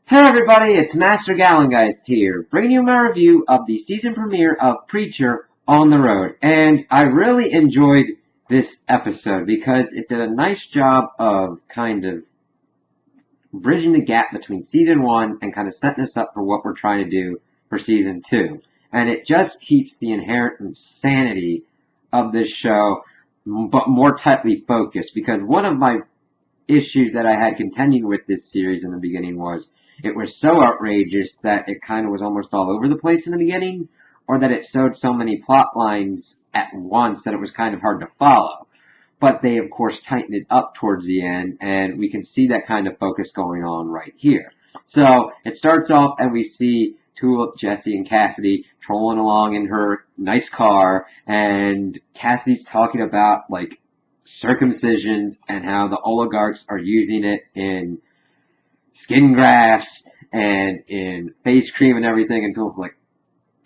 Hey everybody, it's Master Gallengeist here, bringing you my review of the season premiere of Preacher on the Road. And I really enjoyed this episode because it did a nice job of kind of bridging the gap between season one and kind of setting us up for what we're trying to do for season two. And it just keeps the inherent insanity of this show, but more tightly focused, because one of my issues that I had contending with this series in the beginning was it was so outrageous that it kind of was almost all over the place in the beginning, or that it sewed so many plot lines at once that it was kind of hard to follow. But they, of course, tightened it up towards the end, and we can see that kind of focus going on right here. So it starts off, and we see Tulip, Jesse, and Cassidy trolling along in her nice car, and Cassidy's talking about, like, circumcisions and how the oligarchs are using it in skin grafts and in face cream and everything, until it's like,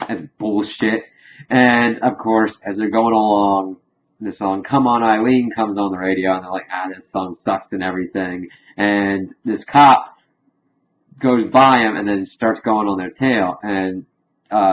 that's bullshit. And of course, as they're going along, the song Come On Eileen comes on the radio, and they're like, this song sucks and everything. And this cop goes by him and then starts going on their tail, and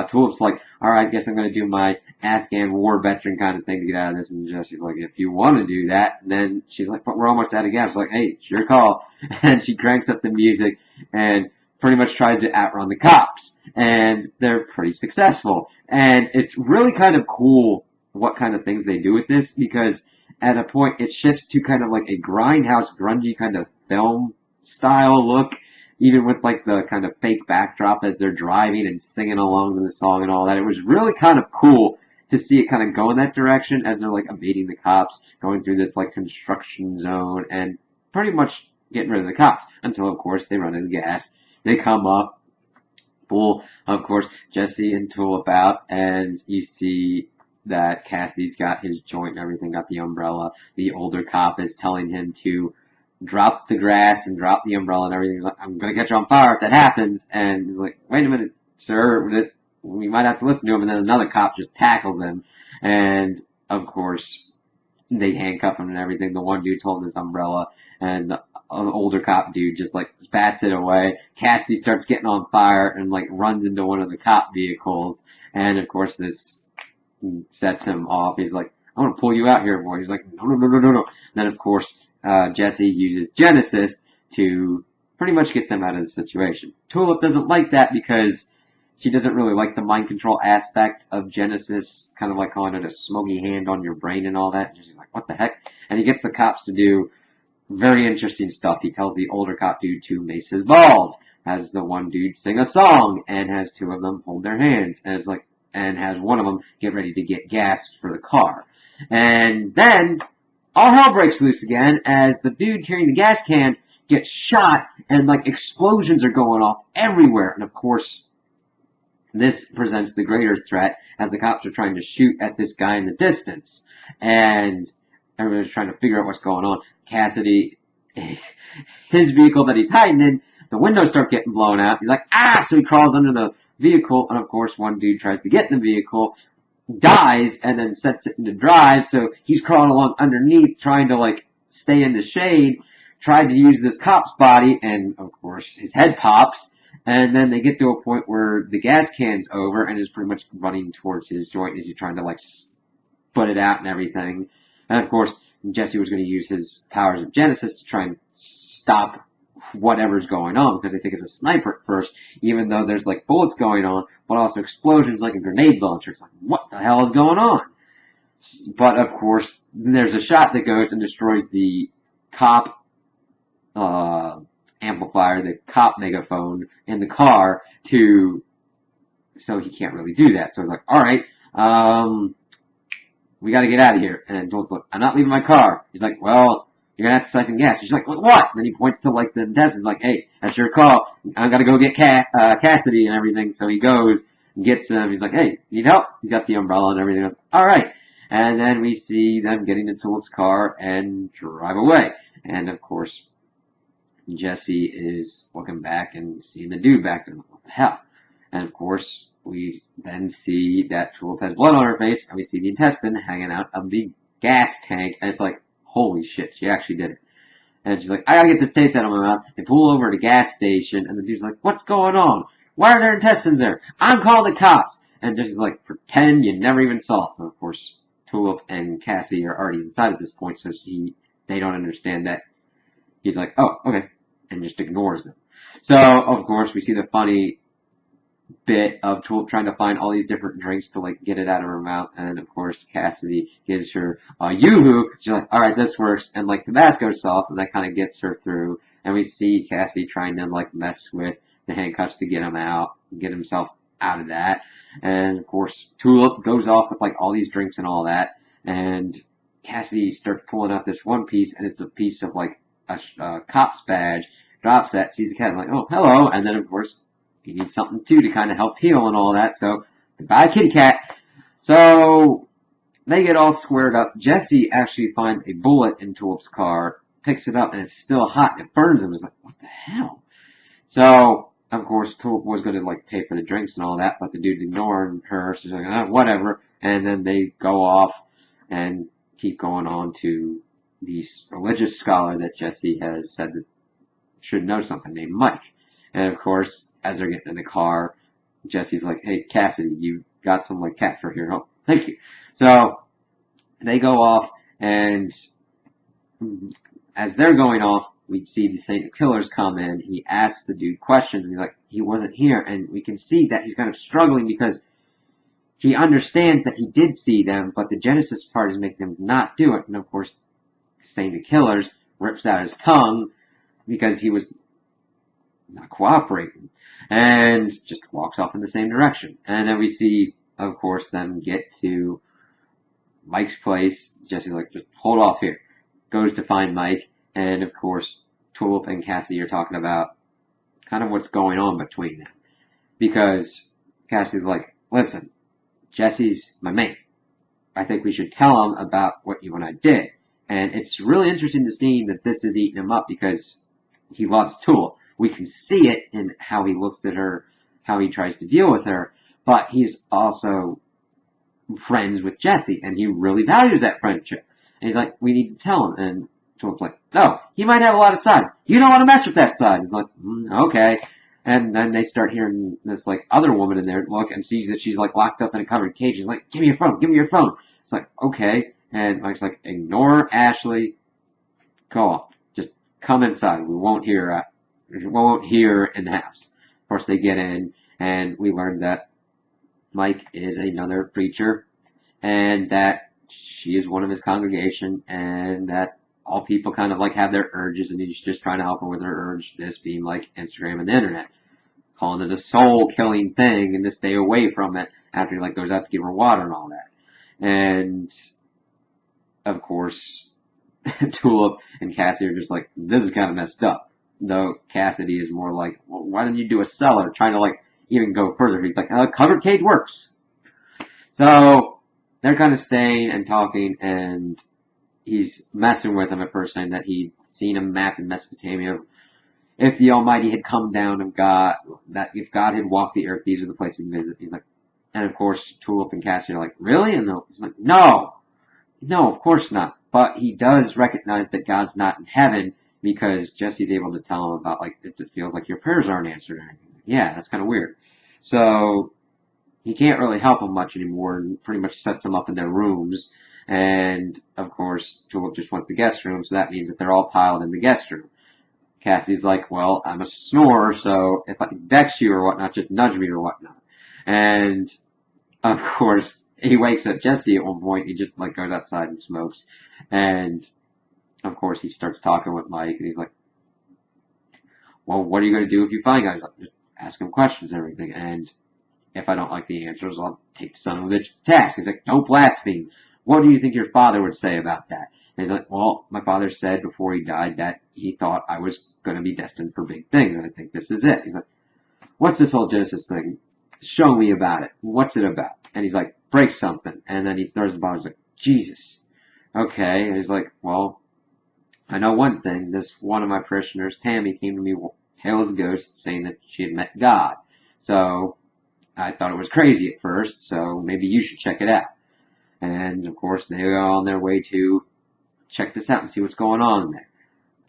Tulip's like, alright, I guess I'm gonna do my Afghan war veteran kind of thing to get out of this. And Jesse's like, if you want to do that. And then she's like, but we're almost out of gas. Like, hey, it's your call. And she cranks up the music and pretty much tries to outrun the cops. And they're pretty successful. And it's really kind of cool what kind of things they do with this, because at a point it shifts to kind of like a grindhouse, grungy kind of film style look, even with like the kind of fake backdrop as they're driving and singing along to the song and all that. It was really kind of cool to see it kind of go in that direction as they're like evading the cops, going through this like construction zone and pretty much getting rid of the cops, until of course they run out of gas. They come up, pull, of course, Jesse and Tulip out, and you see that Cassidy's got his joint and everything, got the umbrella. The older cop is telling him to drop the grass and drop the umbrella and everything. He's like, I'm gonna catch you on fire if that happens. And he's like, wait a minute, sir, we might have to listen to him. And then another cop just tackles him. And of course, they handcuff him and everything. The one dude's holding his umbrella, and the older cop dude just like bats it away. Cassidy starts getting on fire and like runs into one of the cop vehicles. And of course, this sets him off. He's like, I'm gonna pull you out here, boy. He's like, no, no, no, no, no, no. And then of course, Jesse uses Genesis to pretty much get them out of the situation. Tulip doesn't like that because she doesn't really like the mind control aspect of Genesis, kind of like calling it a smoky hand on your brain and all that. And she's like, what the heck? And he gets the cops to do very interesting stuff. He tells the older cop dude to mace his balls, has the one dude sing a song, and has two of them hold their hands, and has one of them get ready to get gas for the car. And then all hell breaks loose again as the dude carrying the gas can gets shot, and like explosions are going off everywhere. And of course, this presents the greater threat as the cops are trying to shoot at this guy in the distance. And everybody's trying to figure out what's going on. Cassidy, his vehicle that he's hiding in, the windows start getting blown out. He's like, so he crawls under the vehicle, and of course one dude tries to get in the vehicle, dies, and then sets it into drive, so he's crawling along underneath, trying to like stay in the shade, tried to use this cop's body, and of course his head pops, and then they get to a point where the gas can's over, and is pretty much running towards his joint as he's trying to like put it out and everything. And of course, Jesse was going to use his powers of Genesis to try and stop whatever's going on, because they think it's a sniper at first, even though there's like bullets going on, but also explosions like a grenade launcher. It's like, what the hell is going on? But of course, there's a shot that goes and destroys the cop amplifier, the cop megaphone in the car, so he can't really do that. So it's like, alright, we gotta get out of here. And Joel's like, I'm not leaving my car. He's like, well, you're gonna have to siphon gas. She's like, what? And then he points to like the intestines, like, hey, that's your call. I gotta go get Cassidy and everything. So he goes and gets him. He's like, hey, need help? You got the umbrella and everything. Alright. And then we see them getting into Tulip's car and drive away. And of course, Jesse is looking back and seeing the dude back there. What the hell? And of course, we then see that Tulip has blood on her face, and we see the intestine hanging out of the gas tank, and it's like, holy shit, she actually did it. And she's like, I gotta get this taste out of my mouth. They pull over at a gas station, and the dude's like, what's going on? Why are there intestines there? I'm calling the cops. And Jesse's like, pretend you never even saw it. So, of course, Tulip and Cassie are already inside at this point, so they don't understand that. He's like, oh, okay, and just ignores them. So, of course, we see the funny bit of Tulip trying to find all these different drinks to like get it out of her mouth, and of course Cassidy gives her yoo-hoo. She's like, all right, this works, and like Tabasco sauce, and that kind of gets her through. And we see Cassidy trying to like mess with the handcuffs to get him out, get himself out of that. And of course Tulip goes off with like all these drinks and all that, and Cassidy starts pulling out this one piece, and it's a piece of like a cop's badge. Drops that, sees the cat, like, oh, hello, and then of course he needs something too to kind of help heal and all that. So goodbye, kitty cat. So they get all squared up. Jesse actually finds a bullet in Tulip's car, picks it up, and it's still hot. It burns him. He's like, what the hell? So of course Tulip was going to like pay for the drinks and all that, but the dude's ignoring her. She's like, whatever. And then they go off and keep going on to the religious scholar that Jesse has said that should know something, named Mike. And of course, as they're getting in the car, Jesse's like, hey, Cassidy, you got some like cat fur here. Oh, thank you. So they go off, and as they're going off, we see the Saint Killers come in. He asks the dude questions, and he's like, he wasn't here. And we can see that he's kind of struggling because he understands that he did see them, but the Genesis part is making him not do it. And of course, Saint Killers rips out his tongue because he was not cooperating, and just walks off in the same direction. And then we see, of course, them get to Mike's place. Jesse's like, just hold off here. Goes to find Mike, and of course, Tulip and Cassie are talking about kind of what's going on between them. Because Cassie's like, listen, Jesse's my mate. I think we should tell him about what you and I did. And it's really interesting to see that this is eating him up because he loves Tulip. We can see it in how he looks at her, how he tries to deal with her, but he's also friends with Jesse, and he really values that friendship. And he's like, we need to tell him. And Tulip's like, no, he might have a lot of sides. You don't want to mess with that side. He's like, okay. And then they start hearing this like other woman in there look and sees that she's like locked up in a covered cage. He's like, give me your phone, give me your phone. It's like, okay. And Mike's like, ignore Ashley. Go on. Just come inside. We won't hear in the house. Of course, they get in, and we learn that Mike is another preacher, and that she is one of his congregation, and that all people kind of like have their urges, and he's just trying to help her with her urge, this being like Instagram and the internet, calling it a soul-killing thing, and to stay away from it after he like goes out to give her water and all that. And of course, Tulip and Cassie are just like, this is kind of messed up. Though Cassidy is more like, well, why didn't you do a cellar? Trying to like even go further. He's like, covered cage works. So they're kind of staying and talking, and he's messing with him at first, saying that he'd seen a map in Mesopotamia. If the Almighty had come down of God, that if God had walked the earth, these are the places he'd visit. He's like, and of course Tulip and Cassie are like, really? And he's like, no, of course not. But he does recognize that God's not in heaven, because Jesse's able to tell him about, like, it feels like your prayers aren't answered or anything. Like, yeah, that's kind of weird. So he can't really help him much anymore, and pretty much sets them up in their rooms. And of course, Tulip just wants the guest room, so that means that they're all piled in the guest room. Cassie's like, well, I'm a snorer, so if I vex you or whatnot, just nudge me or whatnot. And of course, he wakes up Jesse at one point. He just like goes outside and smokes, and of course, he starts talking with Mike, and he's like, well, what are you going to do if you find guys? Like, just ask him questions and everything, and if I don't like the answers, I'll take the son of a bitch to task. He's like, don't blaspheme. What do you think your father would say about that? And he's like, well, my father said before he died that he thought I was going to be destined for big things, and I think this is it. He's like, what's this whole Genesis thing? Show me about it. What's it about? And he's like, break something. And then he throws the bottle. He's like, Jesus. Okay. And he's like, well, I know one thing. This one of my parishioners, Tammy, came to me pale as a ghost, saying that she had met God. So I thought it was crazy at first, so maybe you should check it out. And of course, they go on their way to check this out and see what's going on there.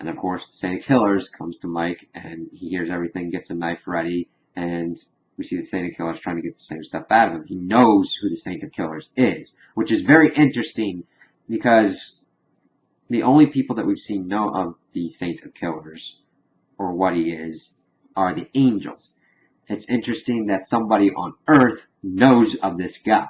And of course, the Saint of Killers comes to Mike, and he hears everything, gets a knife ready, and we see the Saint of Killers trying to get the same stuff out of him. He knows who the Saint of Killers is, which is very interesting because the only people that we've seen know of the Saint of Killers, or what he is, are the angels. It's interesting that somebody on Earth knows of this guy.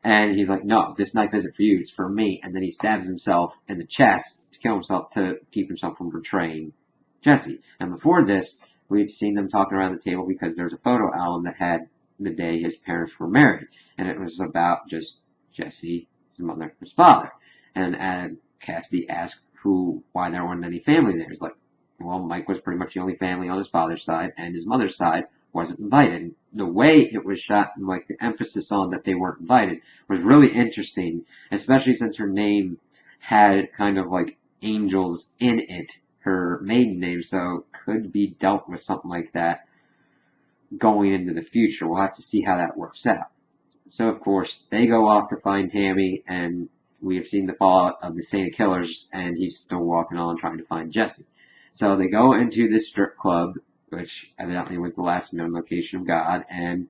And he's like, no, this knife isn't for you, it's for me. And then he stabs himself in the chest to kill himself, to keep himself from betraying Jesse. And before this, we had seen them talking around the table because there's a photo album that had the day his parents were married. And it was about just Jesse, his mother, his father. And Cassidy asked why there wasn't any family there. He's like, well, Mike was pretty much the only family on his father's side, and his mother's side wasn't invited. The way it was shot, and like the emphasis on that they weren't invited, was really interesting, especially since her name had kind of like angels in it, her maiden name, so could be dealt with something like that going into the future. We'll have to see how that works out. So, of course, they go off to find Tammy, and we have seen the fallout of the Saint of Killers, and he's still walking on trying to find Jesse. So they go into this strip club, which evidently was the last known location of God, and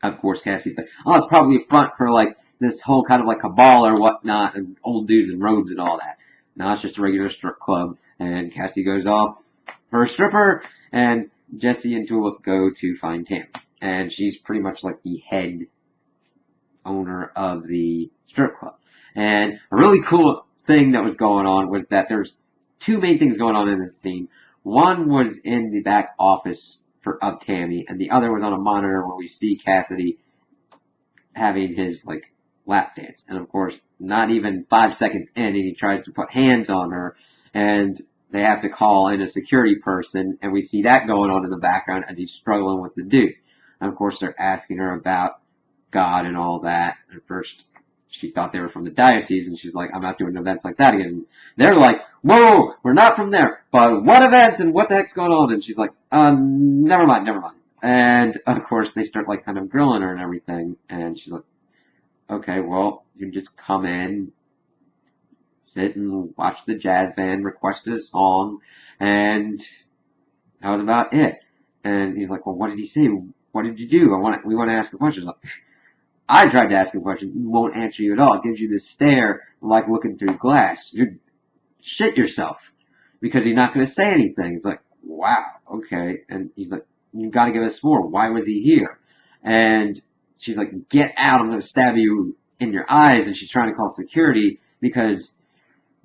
of course Cassie's like, oh, it's probably a front for like this whole kind of like cabal or whatnot, and old dudes and robes and all that. Now it's just a regular strip club, and Cassie goes off for a stripper, and Jesse and Tulip go to find Tammy. And she's pretty much like the head owner of the strip club. And a really cool thing that was going on was that there's two main things going on in this scene. One was in the back office of Tammy, and the other was on a monitor where we see Cassidy having his like lap dance. And of course, not even 5 seconds in, and he tries to put hands on her, and they have to call in a security person, and we see that going on in the background as he's struggling with the dude. And of course, they're asking her about God and all that. At first, she thought they were from the diocese, and she's like, I'm not doing events like that again. And they're like, whoa, we're not from there, but what events and what the heck's going on? And she's like, never mind. And of course, they start like kind of grilling her and everything, and she's like, okay, well, you just come in, sit and watch the jazz band request a song, and that was about it. And he's like, well, what did he say? What did you do? We want to ask a question. He's like, I tried to ask him a question. He won't answer you at all. It gives you this stare like looking through glass. You shit yourself because he's not going to say anything. He's like, wow, okay. And he's like, you got to give us more. Why was he here? And she's like, get out. I'm going to stab you in your eyes. And she's trying to call security because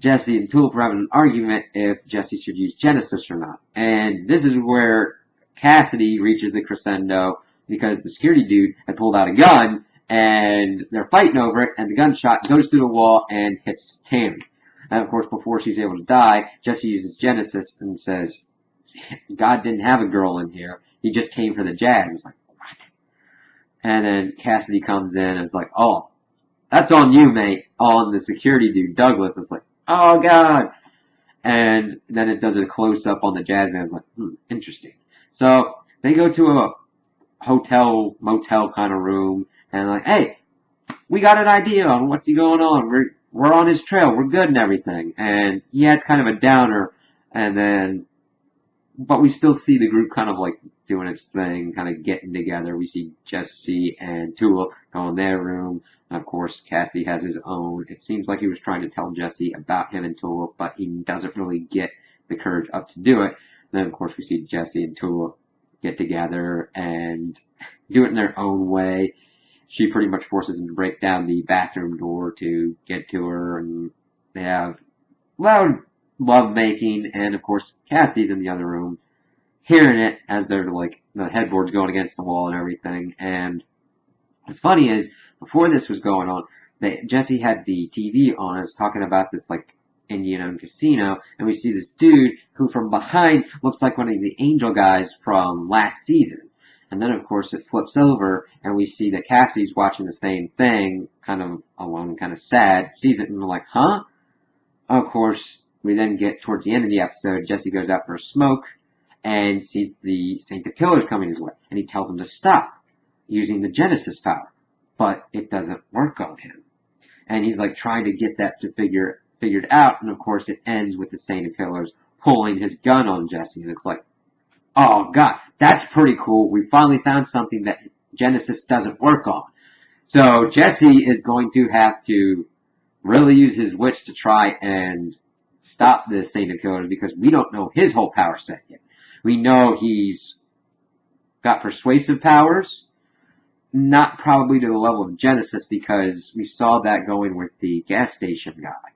Jesse and Tulip were having an argument if Jesse should use Genesis or not. And this is where Cassidy reaches the crescendo because the security dude had pulled out a gun and they're fighting over it, and the gunshot goes through the wall and hits Tammy. And of course, before she's able to die, Jesse uses Genesis and says, God didn't have a girl in here. He just came for the jazz. It's like, what? And then Cassidy comes in and is like, oh, that's on you, mate. On the security dude, Douglas, is like, oh, God. And then it does a close-up on the jazz man. It's like, interesting. So they go to a hotel, motel kind of room, and like, hey, we got an idea on what's going on. We're on his trail. We're good and everything. And yeah, it's kind of a downer. And then, but we still see the group kind of like doing its thing, kind of getting together. We see Jesse and Tulip go in their room. And of course, Cassidy has his own. It seems like he was trying to tell Jesse about him and Tulip, but he doesn't really get the courage up to do it. And then of course we see Jesse and Tulip get together and do it in their own way. She pretty much forces him to break down the bathroom door to get to her, and they have loud love making, and of course Cassidy's in the other room hearing it as they're like the headboard's going against the wall and everything. And what's funny is before this was going on, Jesse had the TV on. It was talking about this like Indian-owned casino, and we see this dude who from behind looks like one of the angel guys from last season. And then, of course, it flips over, and we see that Cassie's watching the same thing, kind of alone, kind of sad, sees it, and we're like, huh? Of course, we then get towards the end of the episode, Jesse goes out for a smoke, and sees the Saint of Killers coming his way, and he tells him to stop using the Genesis power. But it doesn't work on him. And he's like trying to get that to figure figured out, and of course it ends with the Saint of Killers pulling his gun on Jesse, and it's like, oh god, that's pretty cool. We finally found something that Genesis doesn't work on. So Jesse is going to have to really use his wits to try and stop this Saint of Killers because we don't know his whole power set yet. We know he's got persuasive powers, not probably to the level of Genesis because we saw that going with the gas station guy.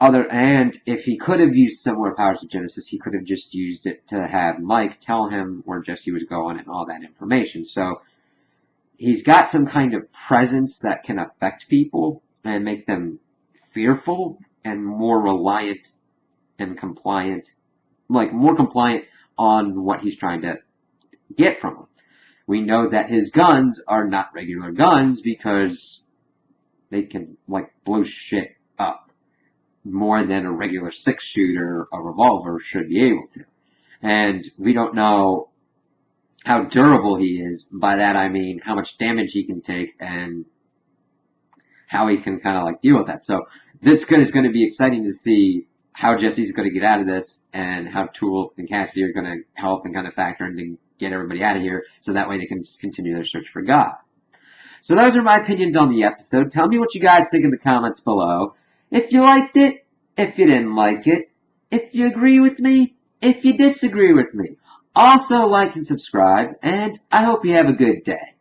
And if he could have used similar powers to Genesis, he could have just used it to have Mike tell him where Jesse was going and all that information. So he's got some kind of presence that can affect people and make them fearful and more reliant and compliant, like more compliant on what he's trying to get from them. We know that his guns are not regular guns because they can, like, blow shit up more than a regular 6-shooter, a revolver, should be able to. And we don't know how durable he is. By that I mean how much damage he can take and how he can kind of like deal with that. So this is going to be exciting to see how Jesse's going to get out of this and how Tool and Cassie are going to help and kind of factor in to get everybody out of here so that way they can continue their search for God. So those are my opinions on the episode. Tell me what you guys think in the comments below. If you liked it, if you didn't like it, if you agree with me, if you disagree with me. Also like and subscribe, and I hope you have a good day.